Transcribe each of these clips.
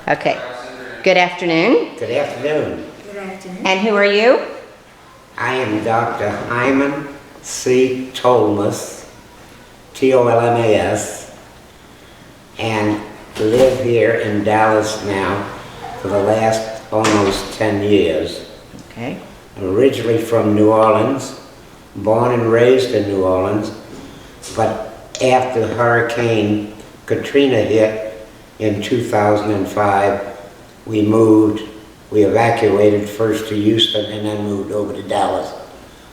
Okay. Good afternoon. Good afternoon. Good afternoon. And who are you? I am Dr. Hyman C. Tolmas, T-O-L-M-A-S, and live here in Dallas now for the last almost 10 years. Okay. I'm originally from New Orleans, born and raised in New Orleans, but after Hurricane Katrina hit in 2005, we evacuated first to Houston and then moved over to Dallas,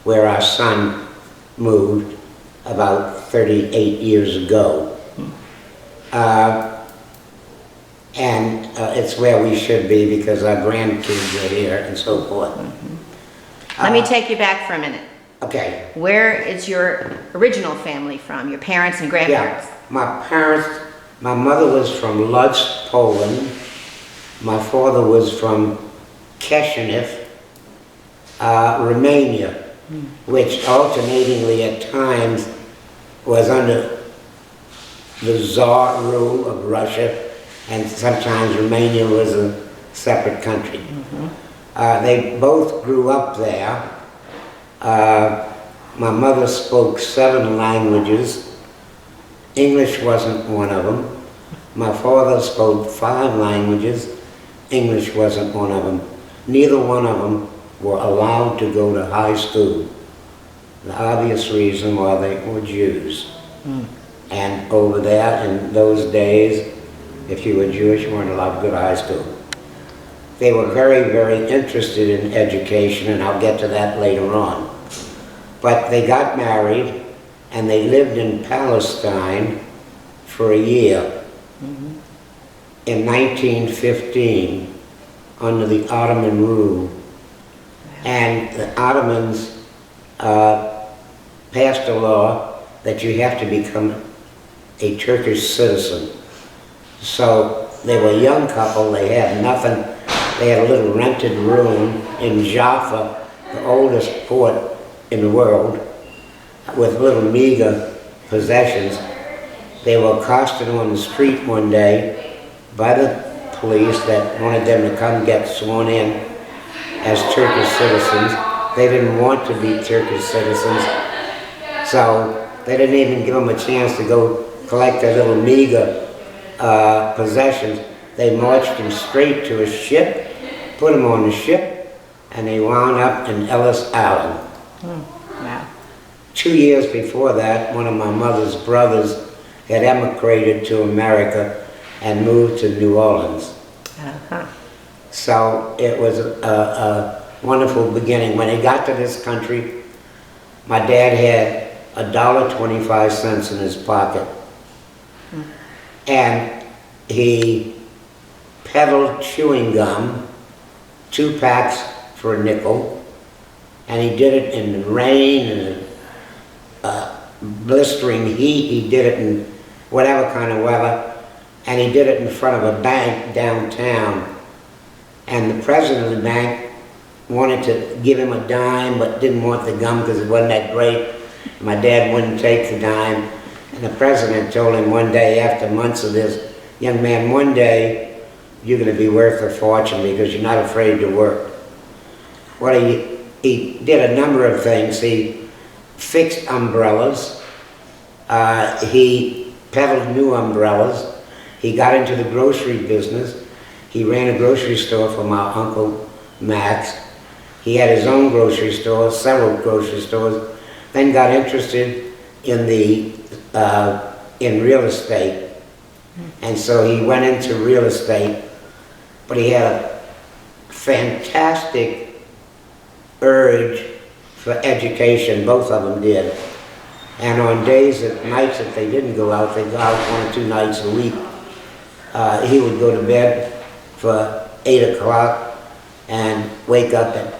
where our son moved about 38 years ago. It's where we should be because our grandkids are here and so forth. Let me take you back for a minute. Okay. Where is your original family from? Your parents and grandparents? Yeah, my mother was from Lodz, Poland. My father was from Kishinev, Romania, which alternatingly at times was under the Tsar rule of Russia, and sometimes Romania was a separate country. They both grew up there. My mother spoke 7 languages. English wasn't one of them. My father spoke 5 languages. English wasn't one of them. Neither one of them were allowed to go to high school. The obvious reason why they were Jews. And over there in those days, if you were Jewish, you weren't allowed to go to high school. They were very, very interested in education, and I'll get to that later on. But they got married, and they lived in Palestine for a year. In 1915, under the Ottoman rule. And the Ottomans passed a law that you have to become a Turkish citizen. So they were a young couple, they had nothing. They had a little rented room in Jaffa, the oldest port in the world, with little meager possessions. They were accosted on the street one day by the police that wanted them to come get sworn in as Turkish citizens. They didn't want to be Turkish citizens, so they didn't even give them a chance to go collect their little meager possessions. They marched them straight to a ship, put them on the ship, and they wound up in Ellis Island. Wow. 2 years before that, one of my mother's brothers had emigrated to America and moved to New Orleans. So it was a wonderful beginning. When he got to this country, my dad had $1.25 in his pocket. And he peddled chewing gum, 2 packs for a nickel, and he did it in the rain and blistering heat. He did it in whatever kind of weather, and he did it in front of a bank downtown. And the president of the bank wanted to give him a dime, but didn't want the gum because it wasn't that great. My dad wouldn't take the dime. And the president told him one day, after months of this, young man, one day you're going to be worth a fortune because you're not afraid to work. Well, he did a number of things. He fixed umbrellas. He peddled new umbrellas. He got into the grocery business. He ran a grocery store for my Uncle Max. He had his own grocery store, several grocery stores, then got interested in in real estate. And so he went into real estate, but he had a fantastic urge for education. Both of them did. And on nights that they didn't go out, they go out 1 or 2 nights a week. He would go to bed for 8 o'clock and wake up at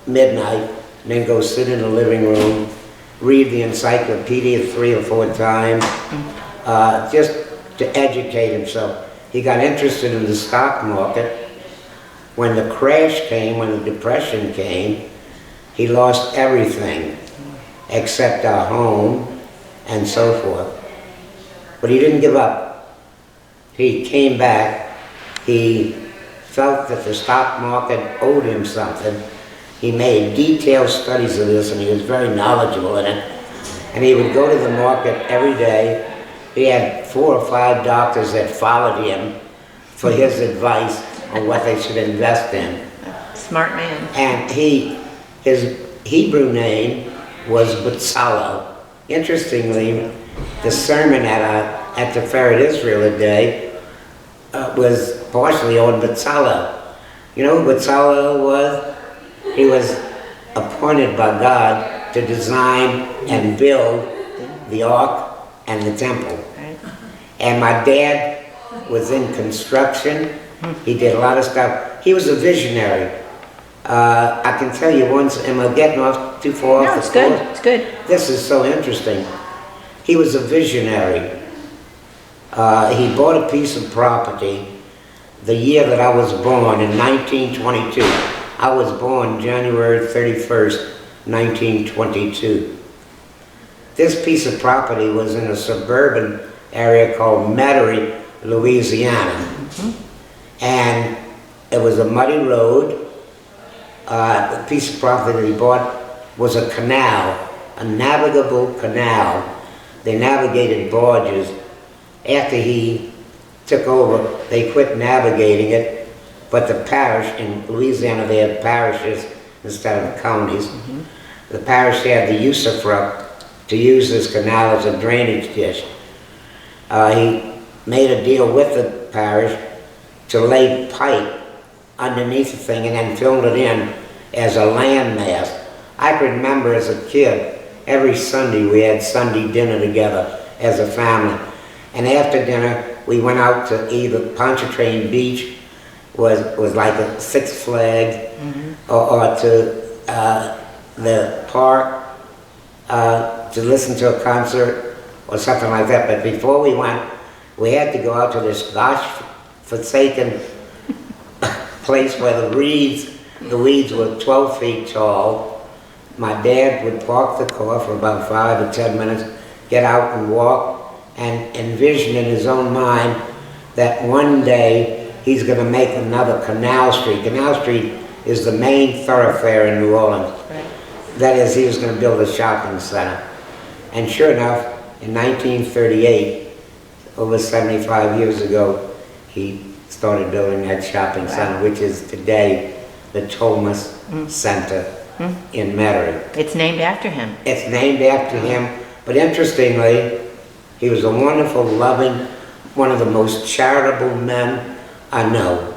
midnight, and then go sit in the living room, read the encyclopedia 3 or 4 times, just to educate himself. He got interested in the stock market. When the crash came, when the depression came, he lost everything except our home and so forth. But he didn't give up. He came back. he felt that the stock market owed him something. He made detailed studies of this, and he was very knowledgeable in it. And he would go to the market every day. He had 4 or 5 doctors that followed him for his advice on what they should invest in. Smart man. And his Hebrew name was Bezalel. Interestingly, the sermon at the Fair at Israel today was partially on Bezalel. You know who Bezalel was? He was appointed by God to design and build the ark and the temple. Right. And my dad was in construction. He did a lot of stuff. He was a visionary. I can tell you once, am I getting off too far No, off it's the good. course? It's good. This is so interesting. He was a visionary. He bought a piece of property the year that I was born, in 1922. I was born January 31st, 1922. This piece of property was in a suburban area called Metairie, Louisiana. And it was a muddy road. The piece of property that he bought was a canal, a navigable canal. They navigated barges. After he took over, they quit navigating it, but the parish, in Louisiana they have parishes instead of counties. The parish had the usufruct to use this canal as a drainage ditch. He made a deal with the parish to lay pipe underneath the thing and then filled it in as a landmass. I could remember as a kid, every Sunday we had Sunday dinner together as a family. And after dinner, we went out to either Pontchartrain Beach, was like a Six Flags, or to the park to listen to a concert or something like that. But before we went, we had to go out to this gosh-forsaken place where the weeds were 12 feet tall. My dad would park the car for about 5 or 10 minutes, get out and walk, and envision in his own mind that one day he's going to make another Canal Street. Canal Street is the main thoroughfare in New Orleans. Right. That is, he was going to build a shopping center. And sure enough, in 1938, over 75 years ago, he started building that shopping center, which is today the Tolmas Center in Metairie. It's named after him. It's named after him, but interestingly, he was a wonderful, loving, one of the most charitable men I know.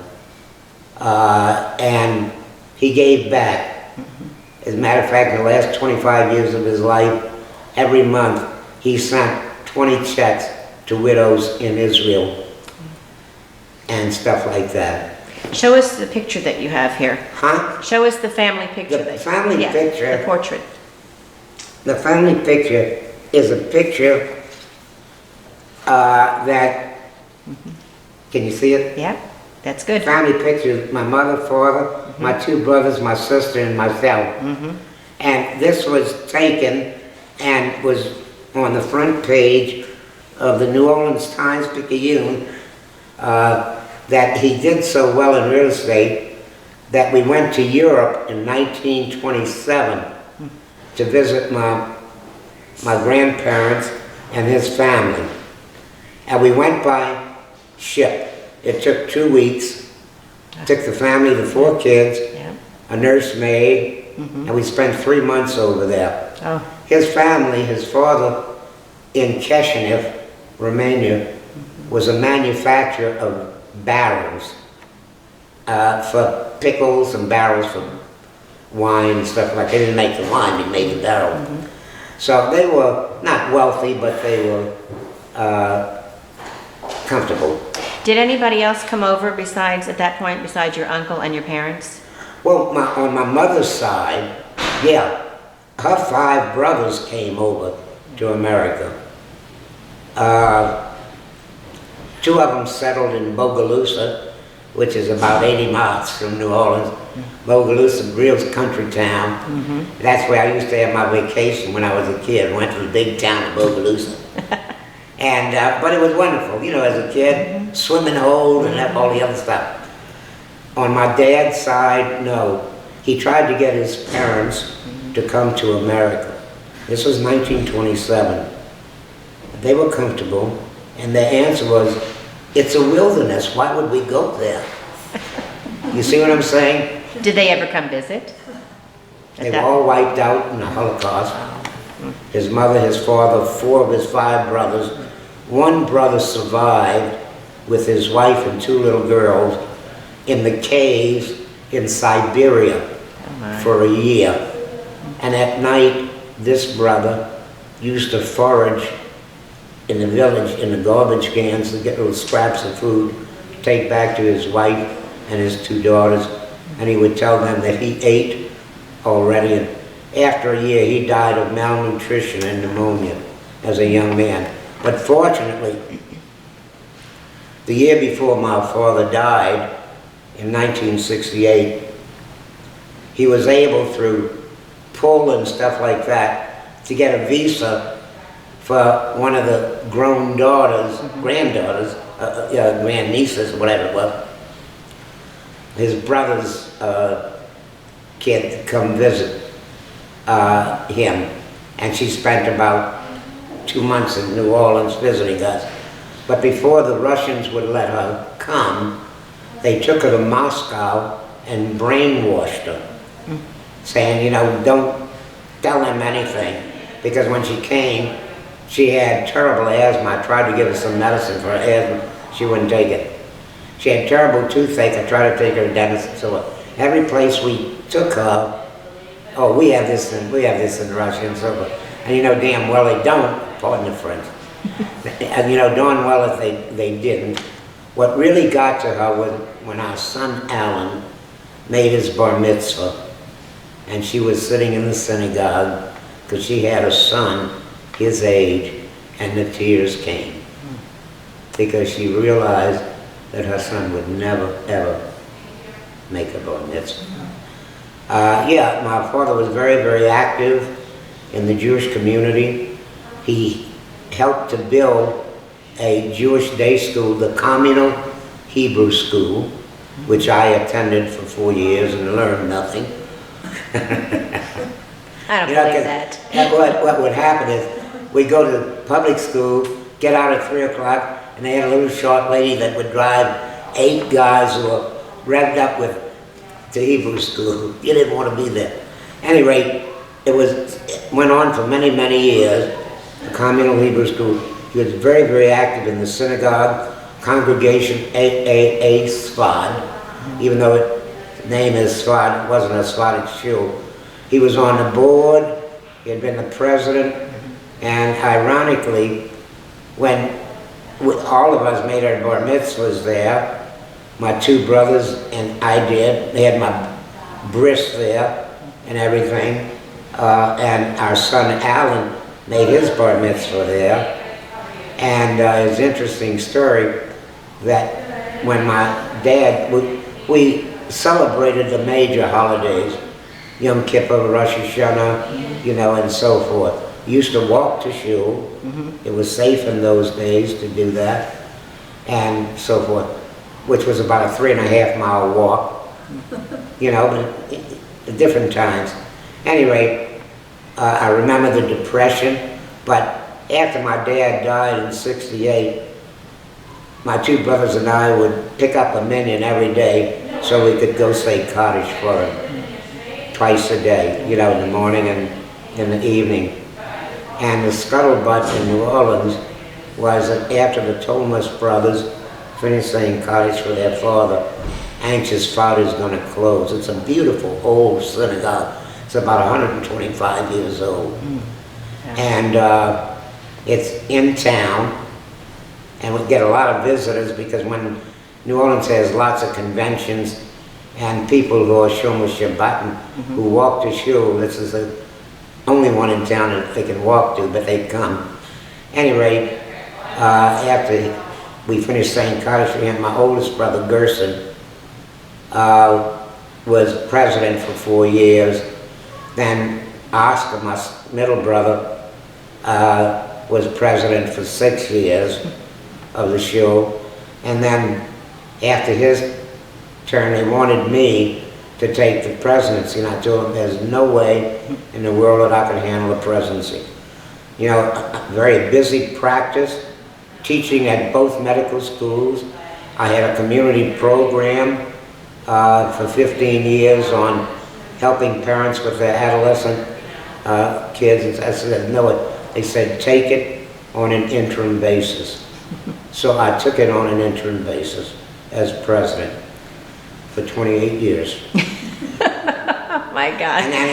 And he gave back. As a matter of fact, in the last 25 years of his life, every month he sent 20 checks to widows in Israel and stuff like that. Show us the picture that you have here. Huh? Show us the family picture. The family picture. The portrait. The family picture is a picture that, can you see it? Yeah, that's good. Family picture, my mother, father, my 2 brothers, my sister, and myself. And this was taken and was on the front page of the New Orleans Times-Picayune, that he did so well in real estate that we went to Europe in 1927 to visit my grandparents and his family. And we went by ship. It took 2 weeks. Took the family, the 4 kids, a nursemaid, and we spent 3 months over there. Oh. His family, his father in Chisinau, Romania, was a manufacturer of barrels for pickles and barrels for wine and stuff like that. They didn't make the wine, they made the barrel. So they were not wealthy, but they were comfortable. Did anybody else come over besides, at that point, besides your uncle and your parents? Well, on my mother's side, yeah, her 5 brothers came over to America. 2 of them settled in Bogalusa, which is about 80 miles from New Orleans. Bogalusa, real country town. That's where I used to have my vacation when I was a kid. Went to the big town of Bogalusa. And, but it was wonderful, you know, as a kid, swimming hole and all the other stuff. On my dad's side, no. He tried to get his parents to come to America. This was 1927. They were comfortable, and their answer was, it's a wilderness, why would we go there? You see what I'm saying? Did they ever come visit? They were all wiped out in the Holocaust. His mother, his father, 4 of his 5 brothers. One brother survived with his wife and 2 little girls in the caves in Siberia for a year. And at night, this brother used to forage in the village in the garbage cans to get little scraps of food, take back to his wife and his 2 daughters, and he would tell them that he ate already. And after a year, he died of malnutrition and pneumonia as a young man. But fortunately, the year before my father died, in 1968, he was able, through pull and stuff like that, to get a visa for one of the grown daughters, granddaughters, grandnieces, whatever it was, his brother's kid to come visit him. And she spent about 2 months in New Orleans visiting us. But before the Russians would let her come, they took her to Moscow and brainwashed her, saying, you know, don't tell them anything. Because when she came, she had terrible asthma. I tried to give her some medicine for her asthma. She wouldn't take it. She had terrible toothache. I tried to take her to dentist and so on. Every place we took her, oh, we have this in Russia and so forth. And you know damn well they don't, pardon the French. And you know darn well if they didn't. What really got to her was when our son Alan made his bar mitzvah, and she was sitting in the synagogue because she had a son his age, and the tears came because she realized that her son would never ever make a bar mitzvah. Yeah, my father was very, very active in the Jewish community. He helped to build a Jewish day school, the Communal Hebrew School, which I attended for 4 years and learned nothing. I don't believe that. What would happen is we'd go to public school, get out at 3 o'clock, and they had a little short lady that would drive 8 guys who were revved up to Hebrew school. You didn't want to be there. At any rate, it went on for many, many years, the Communal Hebrew School. He was very, very active in the synagogue, congregation A Sfad, even though its name is Sfad, it wasn't a Sephardic shul. He was on the board, he had been the president, and ironically, when all of us made our bar mitzvahs there, my 2 brothers and I did, they had my bris there and everything, and our son Alan made his bar mitzvah there. And it's an interesting story that when my dad, we celebrated the major holidays, Yom Kippur, Rosh Hashanah, you know, and so forth. Used to walk to shul. It was safe in those days to do that, and so forth, which was about a 3.5-mile walk, you know, but at different times. Anyway, I remember the Depression, but after my dad died in '68, my 2 brothers and I would pick up a minion every day so we could go say Kaddish for him twice a day, you know, in the morning and in the evening. And the scuttlebutt in New Orleans was that after the Tolmas brothers finished saying Kaddish for their father, Anxious Father's going to close. It's a beautiful old synagogue. It's about 125 years old. And it's in town, and we get a lot of visitors because when New Orleans has lots of conventions and people who are Shomer Shabbat who walk to shul, this is the only one in town that they can walk to, but they come. Anyway, after we finished saying Kaddish, and my oldest brother Gerson was president for 4 years. Then Oscar, my middle brother, was president for 6 years of the show. And then after his turn, they wanted me to take the presidency. And I told them, there's no way in the world that I can handle the presidency. You know, a very busy practice, teaching at both medical schools. I had a community program for 15 years on helping parents with their adolescent kids. I said, no, they said, take it on an interim basis. So I took it on an interim basis as president for 28 years. Oh my God. And then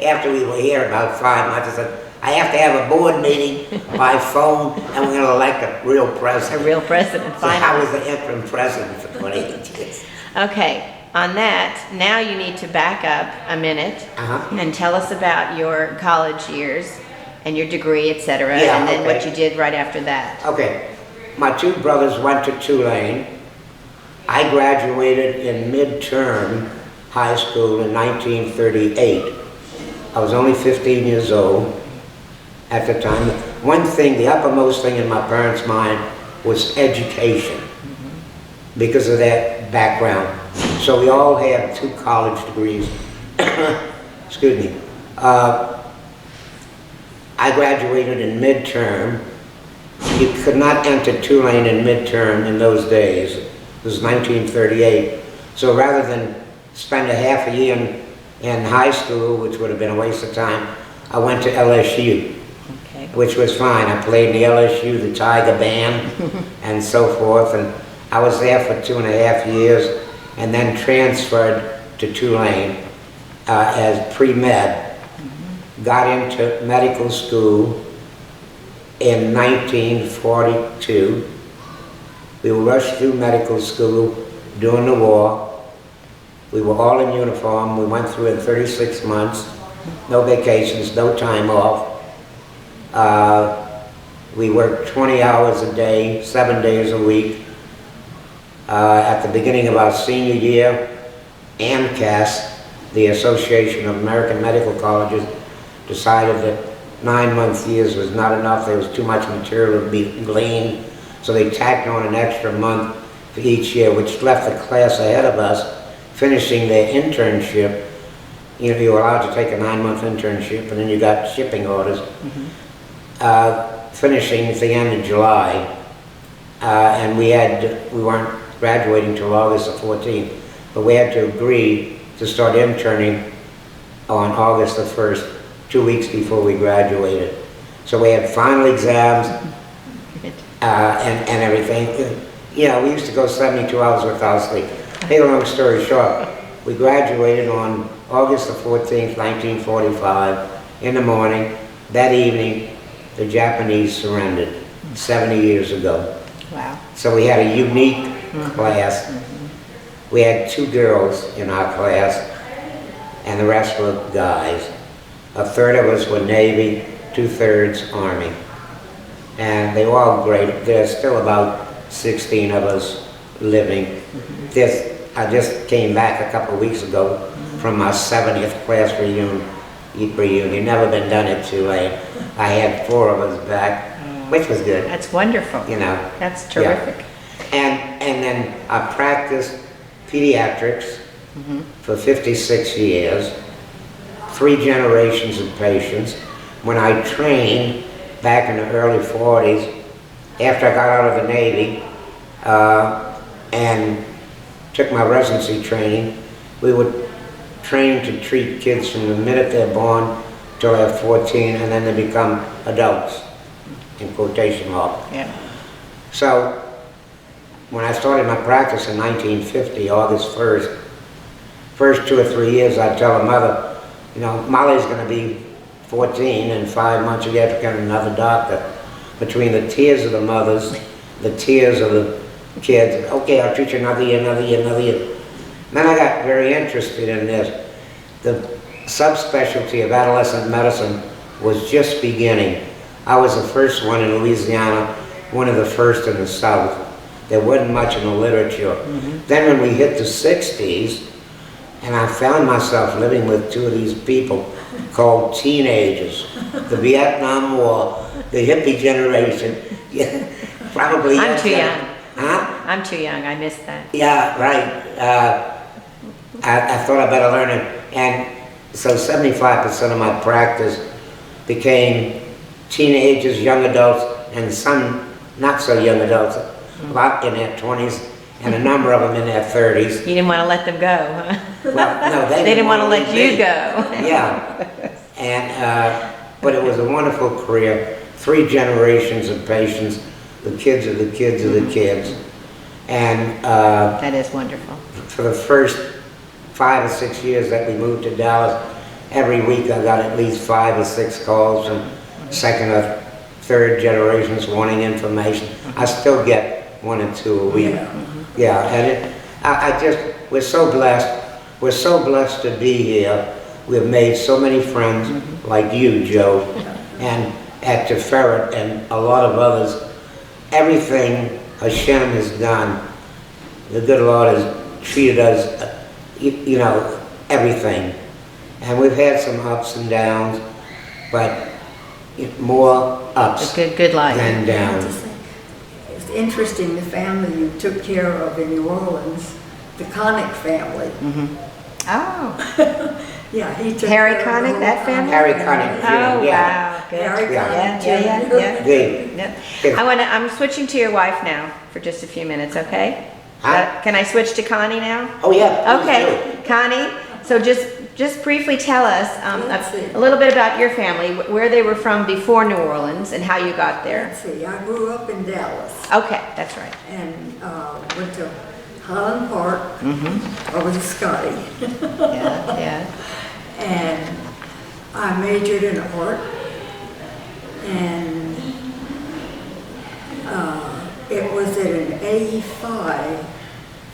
after we were here about 5 months, I said, I have to have a board meeting by phone, and we're going to elect a real president. A real president, So I finally. was the interim president for 28 years. Okay, on that, now you need to back up a minute and tell us about your college years and your degree, etc., Yeah, and then what okay. you did right after that. Okay, my two brothers went to Tulane. I graduated in midterm high school in 1938. I was only 15 years old at the time. One thing, the uppermost thing in my parents' mind was education because of that background. So we all had 2 college degrees. Excuse me. I graduated in midterm. You could not enter Tulane in midterm in those days. It was 1938. So rather than spend a half a year in high school, which would have been a waste of time, I went to LSU, Okay. which was fine. I played in the LSU, the Tiger Band, and so forth. And I was there for 2.5 years, and then transferred to Tulane as pre-med. Got into medical school in 1942. We were rushed through medical school during the war. We were all in uniform. We went through in 36 months. No vacations, no time off. We worked 20 hours a day, 7 days a week. At the beginning of our senior year, AMCAS, the Association of American Medical Colleges, decided that 9-month years was not enough. There was too much material to be gleaned. So they tacked on an extra month for each year, which left the class ahead of us finishing their internship. You know, you were allowed to take a 9-month internship, and then you got shipping orders. Finishing at the end of July, and we weren't graduating till August the 14th, but we had to agree to start interning on August the 1st, 2 weeks before we graduated. So we had final exams and everything. You know, we used to go 72 hours without sleep. Make a long story short, we graduated on August the 14th, 1945, in the morning. That evening, the Japanese surrendered 70 years ago. Wow. So we had a unique class. We had 2 girls in our class, and the rest were guys. A third of us were Navy, 2/3 Army. And they were all great. There's still about 16 of us living. I just came back a couple of weeks ago from my 70th class reunion. Never been done at Tulane. I had 4 of us back, which was good. That's wonderful. You know. That's terrific. And then I practiced pediatrics for 56 years, 3 generations of patients. When I trained back in the early 40s, after I got out of the Navy and took my residency training, we would train to treat kids from the minute they're born till they're 14, and then they become adults, in quotation marks. Yeah. So when I started my practice in 1950, August 1st, first 2 or 3 years I'd tell a mother, you know, Molly's going to be 14 in 5 months, you have to get another doctor. Between the tears of the mothers, the tears of the kids, okay, I'll treat you another year, another year, another year. Then I got very interested in this. The subspecialty of adolescent medicine was just beginning. I was the first one in Louisiana, one of the first in the South. There wasn't much in the literature. Then when we hit the 60s, and I found myself living with 2 of these people called teenagers. The Vietnam War the hippie generation. Yeah, probably. I'm too young. Huh? I'm too young. I missed that. Yeah, right. I thought I better learn it. And so 75% of my practice became teenagers, young adults, and some not so young adults, a lot in their 20s, and a number of them in their 30s. You didn't want to let them go, huh? Well, no, They didn't want to let you me. go. Yeah. And, but it was a wonderful career. 3 generations of patients, the kids of the kids of the kids. And That is wonderful. for the first 5 or 6 years that we moved to Dallas, every week I got at least 5 or 6 calls from second or third generations wanting information. I still get 1 or 2 a week. Yeah, and we're so blessed. We're so blessed to be here. We've made so many friends like you, Joe, and at Ferret and a lot of others. Everything Hashem has done, the good Lord has treated us, you know, everything. And we've had some ups and downs, but more ups Good life. than downs. It's interesting, the family you took care of in New Orleans, the Connick family. Oh, Yeah, he took Harry care of the Connick, whole that family? Harry Connick, oh, yeah. wow, good. Harry Yeah. Connick, Yeah. They, Yep. I'm switching to your wife now for just a few minutes, okay? Huh? Can I switch to Connie now? oh yeah. please Okay, Connie, so just briefly tell us Let's see. a little bit about your family, where they were from before New Orleans and how you got there. Let's see, I grew up in Dallas Okay, that's right. and went to Highland Park. I was a Scotty. Yeah. And I majored in art, and it was at an 85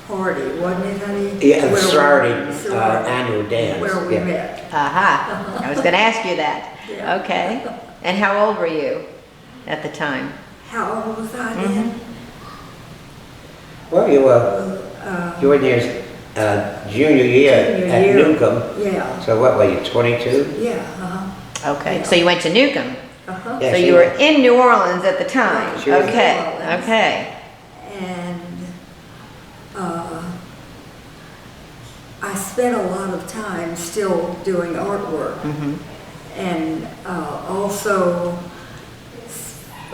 party, wasn't it, honey? Yeah, the Where we- sorority annual dance. Where we yeah. met. Aha, I was gonna ask you that. Yeah. Okay, and how old were you at the time? How old was I then? Well, you were in your junior year Junior at year. Newcomb. Yeah, So what were you, 22? yeah, Okay, Yeah. so you went to Newcomb. Yeah, So she you were was. in New Orleans at the time? Right, she was in Okay, New Orleans. okay. And I spent a lot of time still doing artwork. And also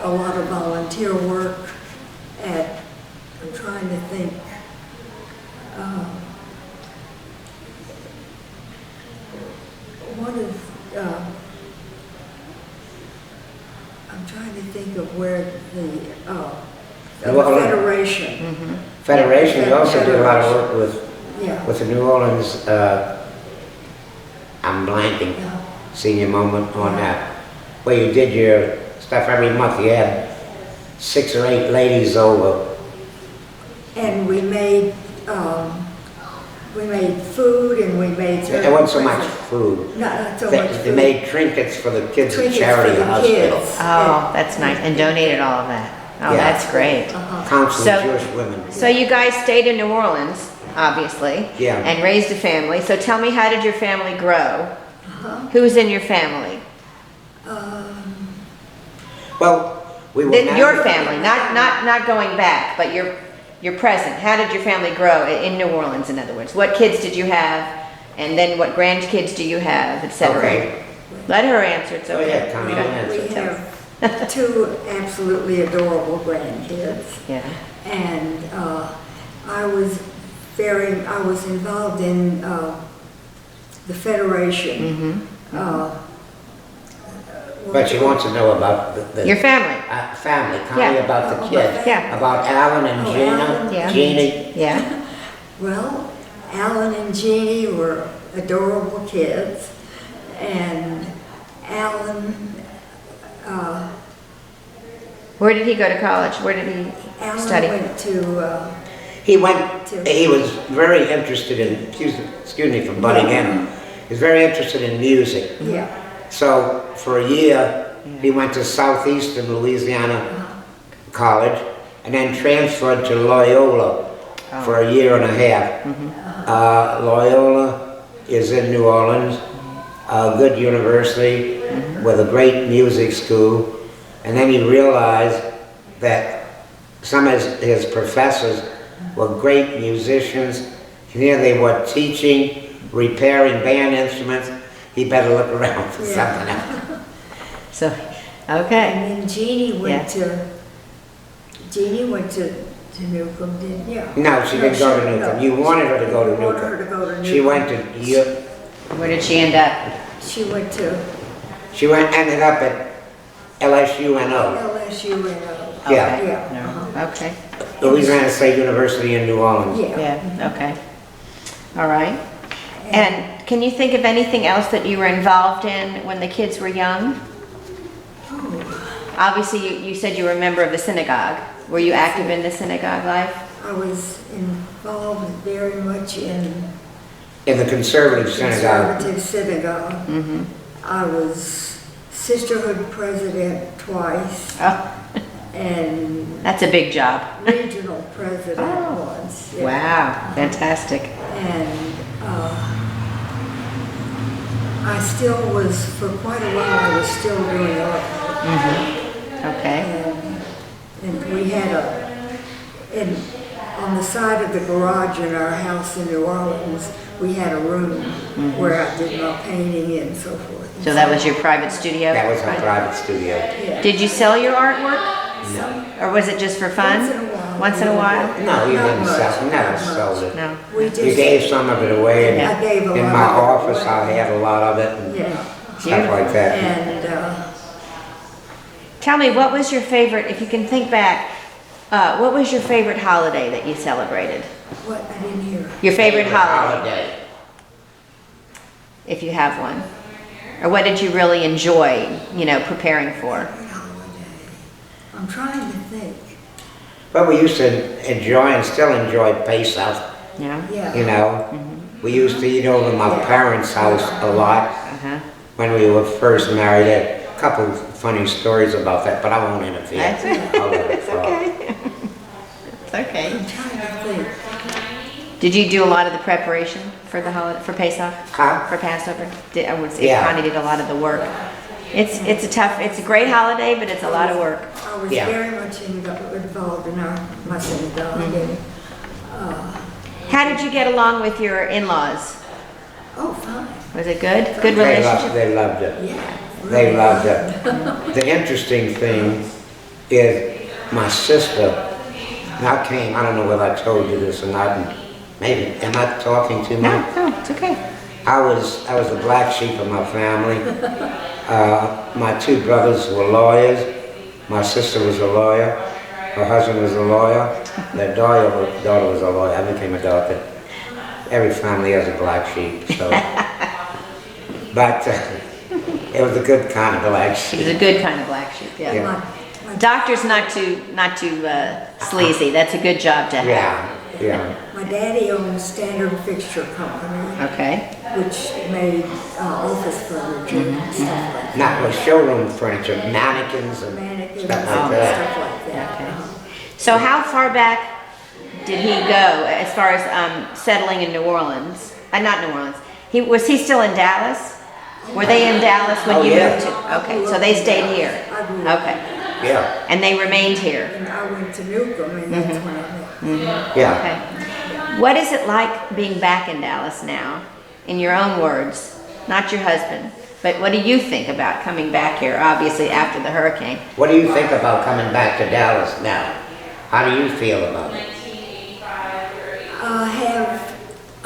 a lot of volunteer work at, I'm trying to think, one of, I'm trying to think of where the New Orleans. Federation. Federation, you also did a lot of work Yeah. with the New Orleans, I'm blanking, Yeah. senior moment on that, where you did your stuff every month. You had 6 or 8 ladies over. And we made food and we made. It wasn't so much food. Not so They, much they food. made trinkets for the kids at Trinkets Charity for the Hospital. kids. Oh, that's nice, and donated all of that. Oh, Yeah. that's great. Council So- of Jewish Women. So you guys stayed in New Orleans, obviously. Yeah. And raised a family. So tell me, how did your family grow? Who's in your family? Well, we were Your married- family, not going back, but your present. How did your family grow in New Orleans, in other words? What kids did you have? And then what grandkids do you have, etc.? Okay. Let her answer, it's Go okay. ahead, Connie, You don't answer. have to We tell us. have 2 absolutely adorable grandkids. Yeah. And I was involved in the Federation. But she wants to know about the Your family. family, Connie, Yeah. about the Oh, kids. Yeah. About Alan and Oh, Gina, Alan. Yeah. Jeannie. Yeah. Well, Alan and Jeannie were adorable kids, and Alan, Where did he go to college? Where did he Alan study? went to, He was very interested in, excuse me for butting in, he was very interested in music. yeah, So for a year, he went to Southeastern Louisiana College and then transferred to Loyola for a year and a half. Loyola is in New Orleans, a good university with a great music school. And then he realized that some of his professors were great musicians. Here they were teaching, repairing band instruments. He better look around for something else. So, okay. And then Jeannie went to Newcomb, didn't you? No, she didn't go to Newcomb. No. You wanted her to go to You wanted her to Newcomb. go to Newcomb. She went to, Where did she end up? She went to ended up at LSUNO. LSUNO. Yeah. Yeah. Okay. Louisiana State University in New Orleans. Yeah. Yeah, okay. All right. And can you think of anything else that you were involved in when the kids were young? Obviously, you said you were a member of the synagogue. Were you active in the synagogue life? I was involved very much in In the conservative synagogue. conservative synagogue. Mm-hmm. I was sisterhood president twice Oh, and that's a big job. regional president once. yeah. Wow, fantastic. And I still was, for quite a while, I was still doing art. Okay. And we had on the side of the garage in our house in New Orleans, we had a room where I did my painting and so forth. So that was your private studio? That was a private studio. Yeah. Did you sell your artwork? No. Or was it just for fun? Once in a while. Once in a while? No, you Not didn't much, sell, never not sold it. No. We just, You gave some of it away, Yeah. I gave a and in lot my of it office, away. I had a lot of it and Yeah. stuff like that. And Tell me, what was your favorite, if you can think back, what was your favorite holiday that you celebrated? what, I didn't hear. Your favorite holiday, if you have one? Or what did you really enjoy, preparing for? What holiday? I'm trying to think. But we used to enjoy and still enjoy Pesach, Yeah? Yeah. you know. We used to eat over my parents' house a lot Uh-huh. when we were first married. A couple of funny stories about that, but I won't interfere. That's it. I'll let it It's fall. okay. It's okay. I'm trying to think. Did you do a lot of the preparation for the holiday, for Pesach? Huh? For Passover? I would say Yeah. Connie did a lot of the work. It's a great holiday, but it's a lot of work. I was Yeah. very much involved in my synagogue. And, How did you get along with your in-laws? oh, fine. Was it good? Good relationship? They loved it. Yeah. They really. loved it. The interesting thing is my sister, now came, I don't know whether I told you this or not, and maybe, am I talking too much? No, it's okay. I was the black sheep of my family. My two brothers were lawyers. My sister was a lawyer. Her husband was a lawyer. Their daughter was a lawyer. I became a doctor. Every family has a black sheep, so. But it was a good kind of black She's sheep. a good kind of black sheep, yeah. Yeah. My Doctor's not too sleazy. That's a good job to have. Yeah. My daddy owned Standard Fixture Company, Okay. which made office furniture and stuff like that. Not with showroom furniture, mannequins and Mannequins and stuff stuff like that. like that. Okay. So how far back did he go as far as settling in New Orleans? Not New Orleans. Was he still in Dallas? Were they in Dallas when Oh, you yeah. moved to? Okay, so they stayed here. I grew up. Okay. Yeah, And they remained here. And I went to Newcomb, and that's when I met. yeah. Okay. What is it like being back in Dallas now? In your own words, not your husband, but what do you think about coming back here, obviously after the hurricane? What do you think about coming back to Dallas now? How do you feel about it?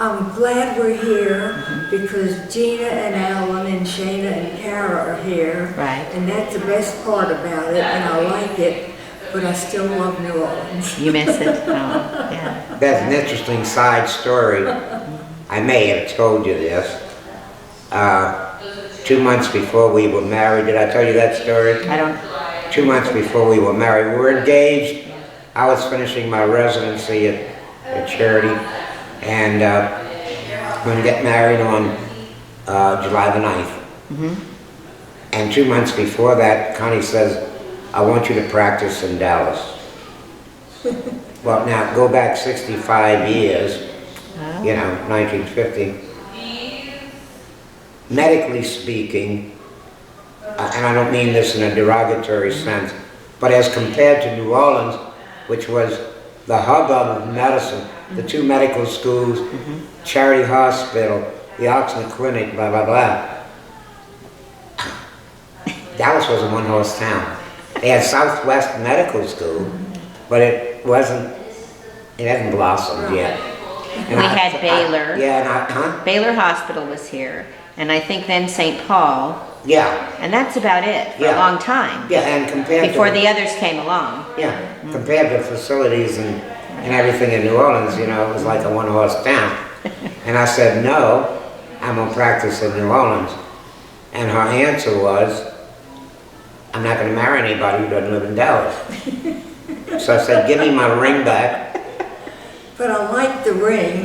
I'm glad we're here because Gina and Alan and Shayna and Kara are here. Right. And that's the best part about it, and I like it, but I still love New Orleans. You miss it? Oh, yeah. That's an interesting side story. I may have told you this. 2 months before we were married, did I tell you that story? I don't, 2 months before we were married, we were engaged. I was finishing my residency at Charity, and we're going to get married on July the 9th. And 2 months before that, Connie says, I want you to practice in Dallas. Well, now, go back 65 years, you know, 1950. Medically speaking, and I don't mean this in a derogatory sense, but as compared to New Orleans, which was the hub of medicine, the two medical schools, Charity Hospital, the Oxford Clinic, blah, blah, blah. Dallas was a one-horse town. They had Southwest Medical School, but it hadn't blossomed yet. And We had Baylor. Yeah, Baylor Hospital was here, and I think then St. Paul, yeah, and that's about it for a Yeah. long time. yeah, and compared Before to, the others came along. yeah, compared to facilities and everything in New Orleans, you know, it was like a one-horse town. And I said, no, I'm gonna practice in New Orleans. And her answer was, I'm not gonna marry anybody who doesn't live in Dallas. So I said, give me my ring back. But I like the ring.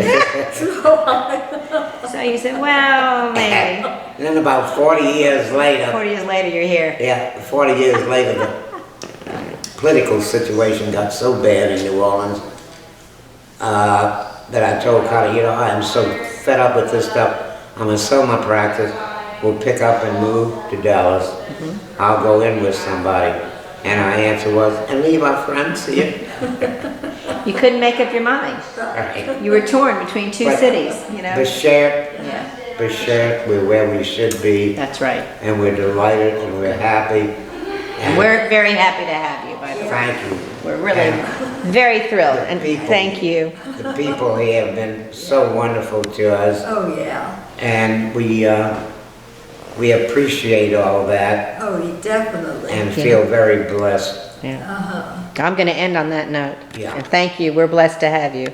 So you said, well, maybe. And then about 40 years later, 40 years later, you're here. yeah, 40 years later, the political situation got so bad in New Orleans that I told Carter, you know, I'm so fed up with this stuff. I'm gonna sell my practice. We'll pick up and move to Dallas. I'll go in with somebody. And her answer was, and leave our friends here. You couldn't make up your mind. Right. You were torn between two But cities, you know? Bichette, Yeah, we're where we should be. that's right. And we're delighted and we're happy. And we're very happy to have you, by the way. Thank you. We're really And very thrilled, and people- thank you. the people here have been so wonderful to us. Oh, yeah. And we appreciate all that Oh, definitely. and feel very blessed. Yeah. I'm going to end on that note. Yeah. And thank you. We're blessed to have you.